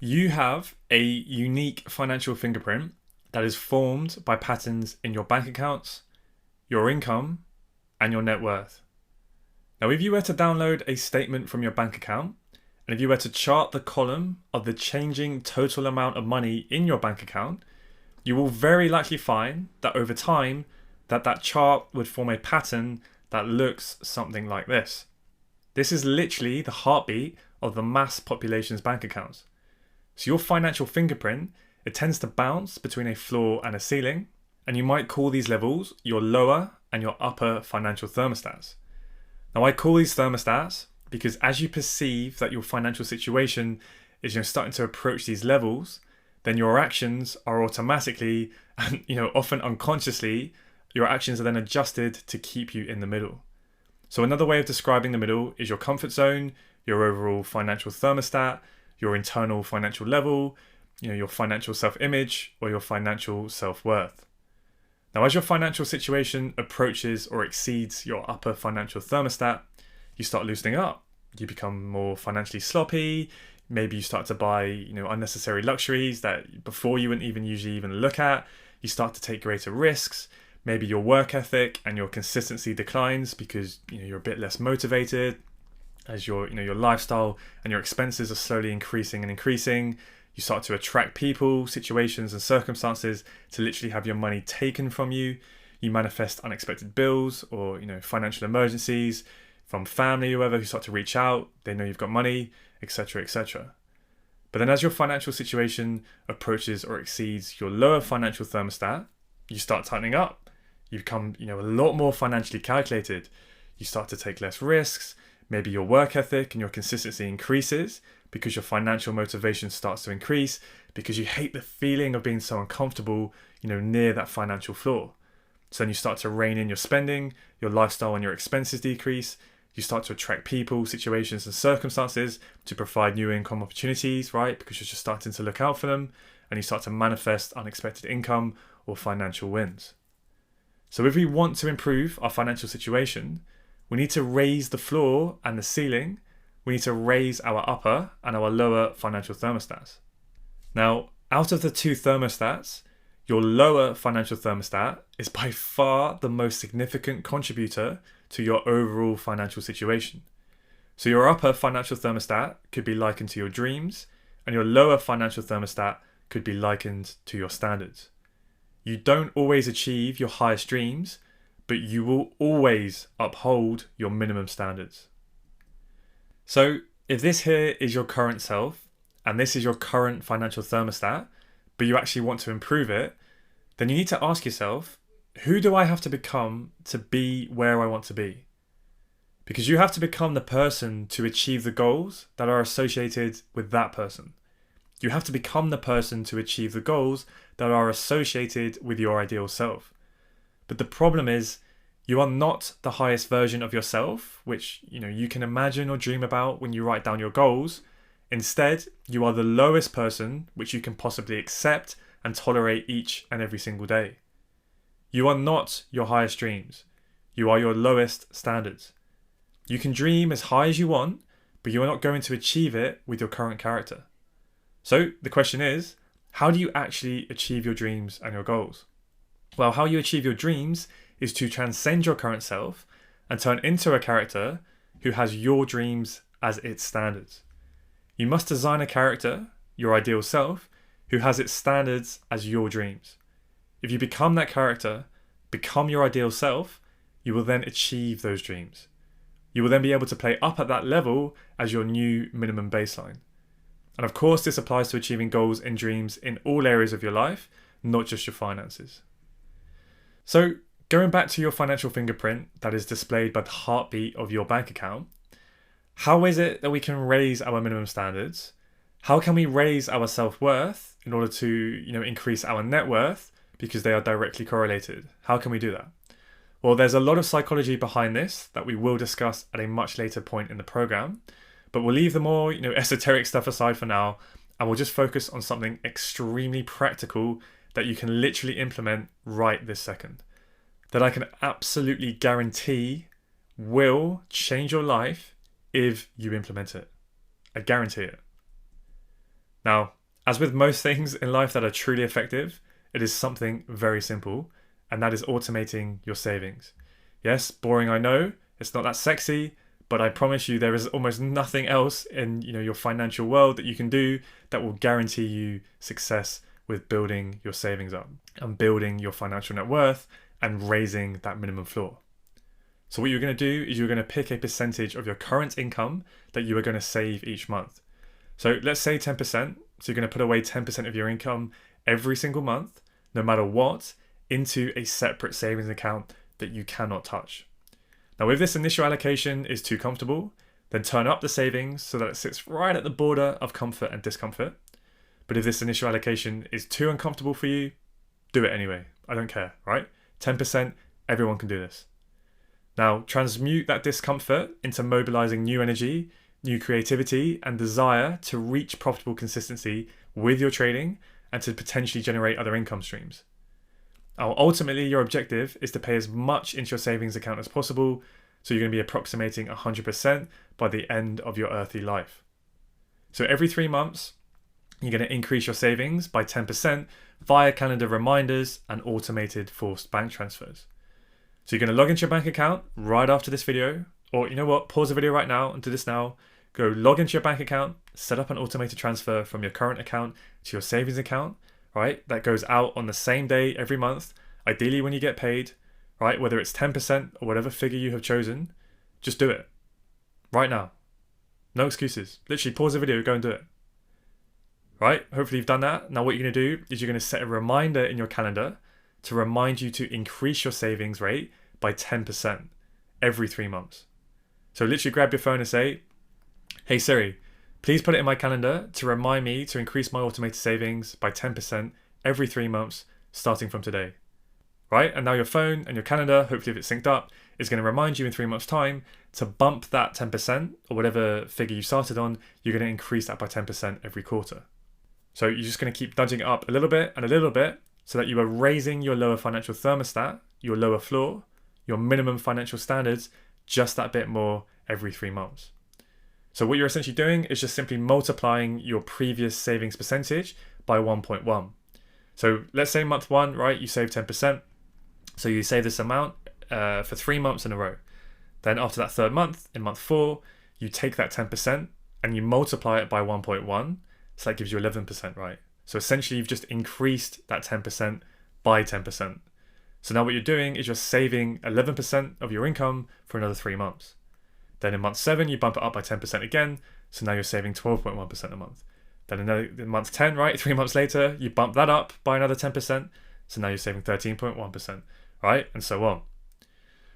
You have a unique financial fingerprint that is formed by patterns in your bank accounts, your income, and your net worth. Now, if you were to download a statement from your bank account, and if you were to chart the column of the changing total amount of money in your bank account, you will very likely find that over time, that chart would form a pattern that looks something like this. This is literally the heartbeat of the mass population's bank accounts. So your financial fingerprint, it tends to bounce between a floor and a ceiling, and you might call these levels your lower and your upper financial thermostats. Now, I call these thermostats because as you perceive that your financial situation is starting to approach these levels, then your actions are automatically and often unconsciously, your actions are then adjusted to keep you in the middle. So another way of describing the middle is your comfort zone, your overall financial thermostat, your internal financial level, your financial self-image, or your financial self-worth. Now, as your financial situation approaches or exceeds your upper financial thermostat, you start loosening up. You become more financially sloppy. Maybe you start to buy, unnecessary luxuries that before you wouldn't even usually look at. You start to take greater risks. Maybe your work ethic and your consistency declines because you're a bit less motivated. As your lifestyle and your expenses are slowly increasing and increasing, you start to attract people, situations, and circumstances to literally have your money taken from you. You manifest unexpected bills or financial emergencies from family, whoever, who start to reach out. They know you've got money, etc., etc. But then as your financial situation approaches or exceeds your lower financial thermostat, you start tightening up. You become a lot more financially calculated. You start to take less risks. Maybe your work ethic and your consistency increases because your financial motivation starts to increase because you hate the feeling of being so uncomfortable, near that financial floor. So then you start to rein in your spending, your lifestyle and your expenses decrease. You start to attract people, situations and circumstances to provide new income opportunities, right? Because you're just starting to look out for them and you start to manifest unexpected income or financial wins. So if we want to improve our financial situation, we need to raise the floor and the ceiling. We need to raise our upper and our lower financial thermostats. Now, out of the two thermostats, your lower financial thermostat is by far the most significant contributor to your overall financial situation. So your upper financial thermostat could be likened to your dreams, and your lower financial thermostat could be likened to your standards. You don't always achieve your highest dreams, but you will always uphold your minimum standards. So if this here is your current self, and this is your current financial thermostat, but you actually want to improve it, then you need to ask yourself, who do I have to become to be where I want to be? Because you have to become the person to achieve the goals that are associated with that person. You have to become the person to achieve the goals that are associated with your ideal self. But the problem is, you are not the highest version of yourself, which you can imagine or dream about when you write down your goals. Instead, you are the lowest person which you can possibly accept and tolerate each and every single day. You are not your highest dreams. You are your lowest standards. You can dream as high as you want, but you are not going to achieve it with your current character. So the question is, how do you actually achieve your dreams and your goals? Well, how you achieve your dreams is to transcend your current self and turn into a character who has your dreams as its standards. You must design a character, your ideal self, who has its standards as your dreams. If you become that character, become your ideal self, you will then achieve those dreams. You will then be able to play up at that level as your new minimum baseline. And of course, this applies to achieving goals and dreams in all areas of your life, not just your finances. So, going back to your financial fingerprint that is displayed by the heartbeat of your bank account, how is it that we can raise our minimum standards? How can we raise our self-worth in order to, increase our net worth? Because they are directly correlated. How can we do that? Well, there's a lot of psychology behind this that we will discuss at a much later point in the program, but we'll leave the more, esoteric stuff aside for now, and we'll just focus on something extremely practical that you can literally implement right this second. That I can absolutely guarantee will change your life if you implement it. I guarantee it. Now, as with most things in life that are truly effective, it is something very simple, and that is automating your savings. Yes, boring, I know. It's not that sexy, but I promise you there is almost nothing else in your financial world that you can do that will guarantee you success with building your savings up and building your financial net worth and raising that minimum floor. So what you're going to do is you're going to pick a percentage of your current income that you are going to save each month. So let's say 10%. So you're going to put away 10% of your income every single month, no matter what, into a separate savings account that you cannot touch. Now, if this initial allocation is too comfortable, then turn up the savings so that it sits right at the border of comfort and discomfort. But if this initial allocation is too uncomfortable for you, do it anyway. I don't care, right? 10%, everyone can do this. Now, transmute that discomfort into mobilizing new energy, new creativity, and desire to reach profitable consistency with your trading and to potentially generate other income streams. Now, ultimately, your objective is to pay as much into your savings account as possible, so you're going to be approximating 100% by the end of your earthly life. So every 3 months, you're going to increase your savings by 10% via calendar reminders and automated forced bank transfers. So you're going to log into your bank account right after this video, or you know what, pause the video right now and do this now. Go log into your bank account, set up an automated transfer from your current account to your savings account, right? That goes out on the same day every month, ideally when you get paid, right? Whether it's 10% or whatever figure you have chosen, just do it right now. No excuses. Literally pause the video, go and do it. Right? Hopefully you've done that. Now what you're going to do is you're going to set a reminder in your calendar to remind you to increase your savings rate by 10% every 3 months. So literally grab your phone and say, "Hey Siri, please put it in my calendar to remind me to increase my automated savings by 10% every 3 months starting from today." Right? And now your phone and your calendar, hopefully if it's synced up, is going to remind you in 3 months' time to bump that 10% or whatever figure you started on, you're going to increase that by 10% every quarter. So you're just going to keep nudging it up a little bit and a little bit so that you are raising your lower financial thermostat, your lower floor, your minimum financial standards, just that bit more every 3 months. So what you're essentially doing is just simply multiplying your previous savings percentage by 1.1. So let's say month 1, right, you save 10%. So you save this amount for 3 months in a row. Then after that third month, in month 4, you take that 10% and you multiply it by 1.1. So that gives you 11%, right? So essentially you've just increased that 10% by 10%. So now what you're doing is you're saving 11% of your income for another 3 months. Then in month 7, you bump it up by 10% again. So now you're saving 12.1% a month. Then in month 10, right, 3 months later, you bump that up by another 10%. So now you're saving 13.1%, right? And so on.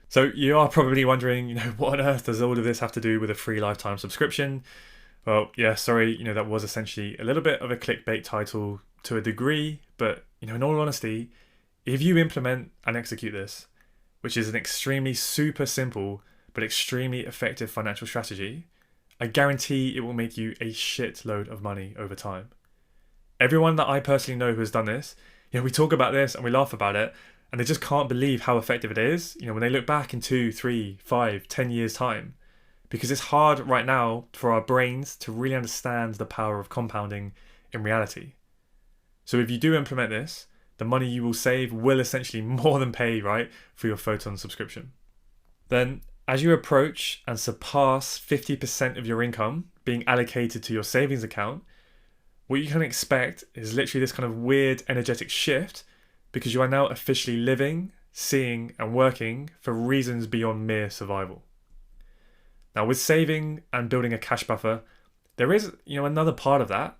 So you are probably wondering, what on earth does all of this have to do with a free lifetime subscription? Well, yeah, sorry, that was essentially a little bit of a clickbait title to a degree, but, in all honesty, if you implement and execute this, which is an extremely super simple but extremely effective financial strategy, I guarantee it will make you a shitload of money over time. Everyone that I personally know who has done this, we talk about this and we laugh about it, and they just can't believe how effective it is, when they look back in 2, 3, 5, 10 years' time. Because it's hard right now for our brains to really understand the power of compounding in reality. So if you do implement this, the money you will save will essentially more than pay, right, for your Photon subscription. Then, as you approach and surpass 50% of your income being allocated to your savings account, what you can expect is literally this kind of weird energetic shift because you are now officially living, seeing, and working for reasons beyond mere survival. Now, with saving and building a cash buffer, there is, another part of that.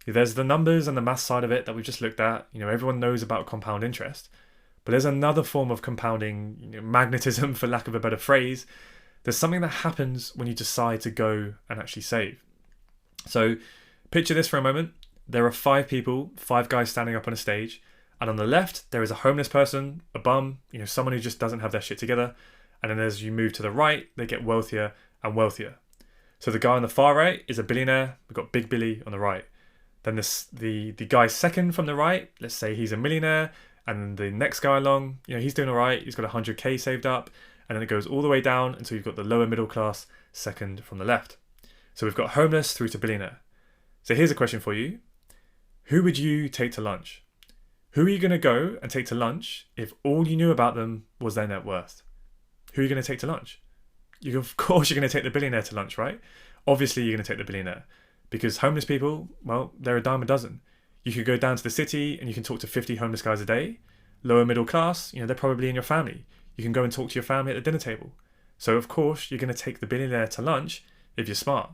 There's the numbers and the math side of it that we've just looked at. Everyone knows about compound interest. But there's another form of compounding, magnetism, for lack of a better phrase. There's something that happens when you decide to go and actually save. So picture this for a moment. There are 5 people, 5 guys standing up on a stage. And on the left, there is a homeless person, a bum, someone who just doesn't have their shit together. And then as you move to the right, they get wealthier and wealthier. So the guy on the far right is a billionaire. We've got Big Billy on the right. Then the guy second from the right, let's say he's a millionaire, and the next guy along, he's doing all right. He's got 100k saved up, and then it goes all the way down until you've got the lower middle class second from the left. So we've got homeless through to billionaire. So here's a question for you. Who would you take to lunch? Who are you going to go and take to lunch if all you knew about them was their net worth? Who are you going to take to lunch? Of course, you're going to take the billionaire to lunch, right? Obviously, you're going to take the billionaire because homeless people, well, they're a dime a dozen. You could go down to the city and you can talk to 50 homeless guys a day. Lower middle class, they're probably in your family. You can go and talk to your family at the dinner table. So, of course, you're going to take the billionaire to lunch if you're smart.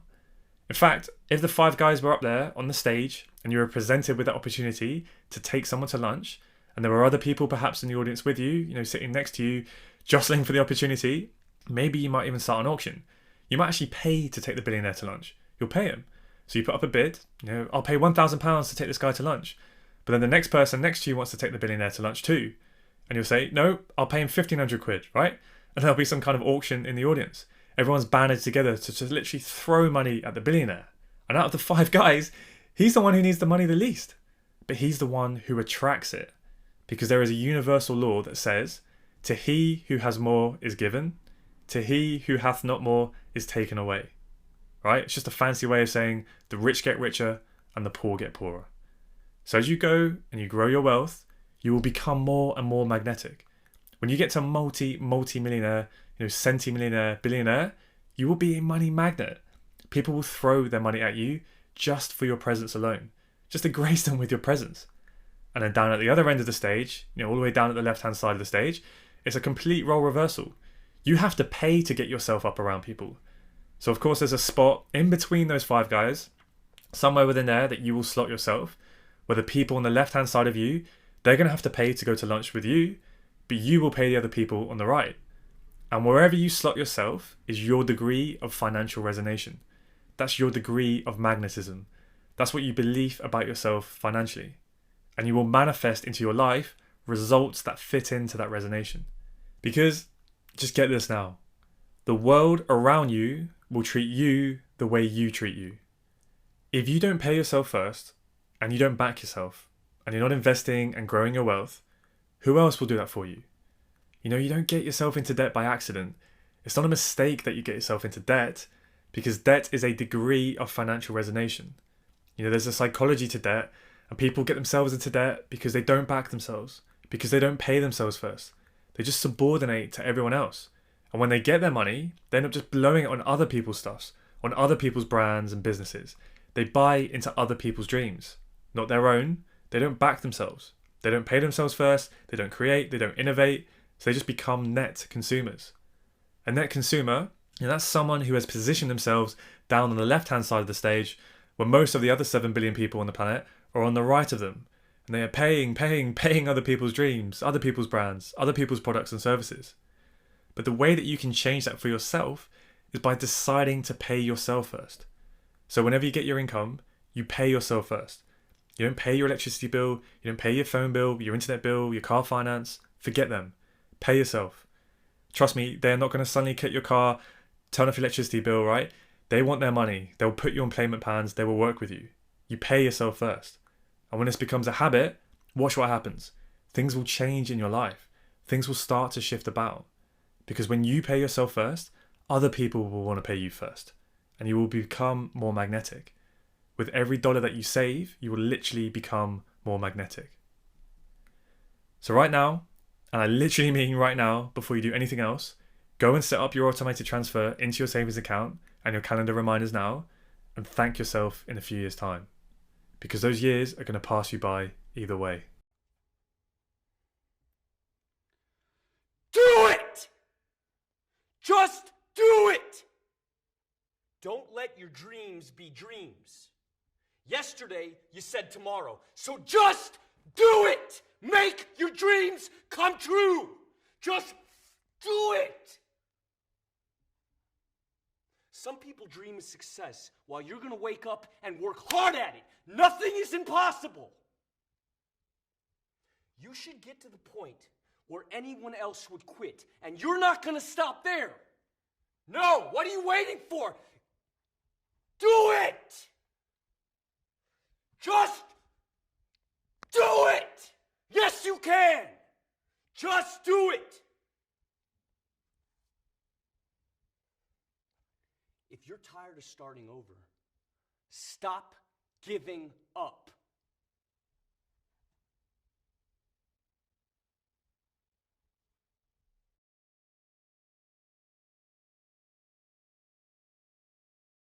In fact, if the five guys were up there on the stage and you were presented with that opportunity to take someone to lunch, and there were other people perhaps in the audience with you, sitting next to you, jostling for the opportunity, maybe you might even start an auction. You might actually pay to take the billionaire to lunch. You'll pay him. So you put up a bid, I'll pay £1,000 to take this guy to lunch. But then the next person next to you wants to take the billionaire to lunch too. And you'll say, no, I'll pay him 1,500 quid, right? And there'll be some kind of auction in the audience. Everyone's banded together to literally throw money at the billionaire. And out of the five guys, he's the one who needs the money the least. But he's the one who attracts it. Because there is a universal law that says, to he who has more is given, to he who hath not more is taken away. Right? It's just a fancy way of saying the rich get richer and the poor get poorer. So as you go and you grow your wealth, you will become more and more magnetic. When you get to multi-millionaire, centimillionaire, billionaire, you will be a money magnet. People will throw their money at you just for your presence alone, just to grace them with your presence. And then down at the other end of the stage, all the way down at the left-hand side of the stage, it's a complete role reversal. You have to pay to get yourself up around people. So of course there's a spot in between those five guys, somewhere within there that you will slot yourself, where the people on the left-hand side of you, they're going to have to pay to go to lunch with you, but you will pay the other people on the right. And wherever you slot yourself is your degree of financial resonation. That's your degree of magnetism. That's what you believe about yourself financially. And you will manifest into your life results that fit into that resonation. Because, just get this now, the world around you will treat you the way you treat you. If you don't pay yourself first, and you don't back yourself, and you're not investing and growing your wealth, who else will do that for you? You don't get yourself into debt by accident. It's not a mistake that you get yourself into debt, because debt is a degree of financial resonation. There's a psychology to debt, and people get themselves into debt because they don't back themselves, because they don't pay themselves first. They just subordinate to everyone else. And when they get their money, they end up just blowing it on other people's stuffs, on other people's brands and businesses. They buy into other people's dreams, not their own. They don't back themselves. They don't pay themselves first. They don't create. They don't innovate. So they just become net consumers. A net consumer, that's someone who has positioned themselves down on the left-hand side of the stage, where most of the other 7 billion people on the planet are on the right of them. And they are paying other people's dreams, other people's brands, other people's products and services. But the way that you can change that for yourself is by deciding to pay yourself first. So whenever you get your income, you pay yourself first. You don't pay your electricity bill, you don't pay your phone bill, your internet bill, your car finance. Forget them. Pay yourself. Trust me, they're not going to suddenly cut your car, turn off your electricity bill, right? They want their money. They'll put you on payment plans. They will work with you. You pay yourself first. And when this becomes a habit, watch what happens. Things will change in your life. Things will start to shift about. Because when you pay yourself first, other people will want to pay you first. And you will become more magnetic. With every dollar that you save, you will literally become more magnetic. So right now, and I literally mean right now, before you do anything else, go and set up your automated transfer into your savings account and your calendar reminders now, and thank yourself in a few years' time. Because those years are going to pass you by either way. Do it! Just do it! Don't let your dreams be dreams. Yesterday, you said tomorrow. So just do it! Make your dreams come true! Just do it! Some people dream of success while you're going to wake up and work hard at it. Nothing is impossible. You should get to the point where anyone else would quit, and you're not going to stop there. No, what are you waiting for? Do it! Just do it! Yes, you can! Just do it! If you're tired of starting over, stop giving up.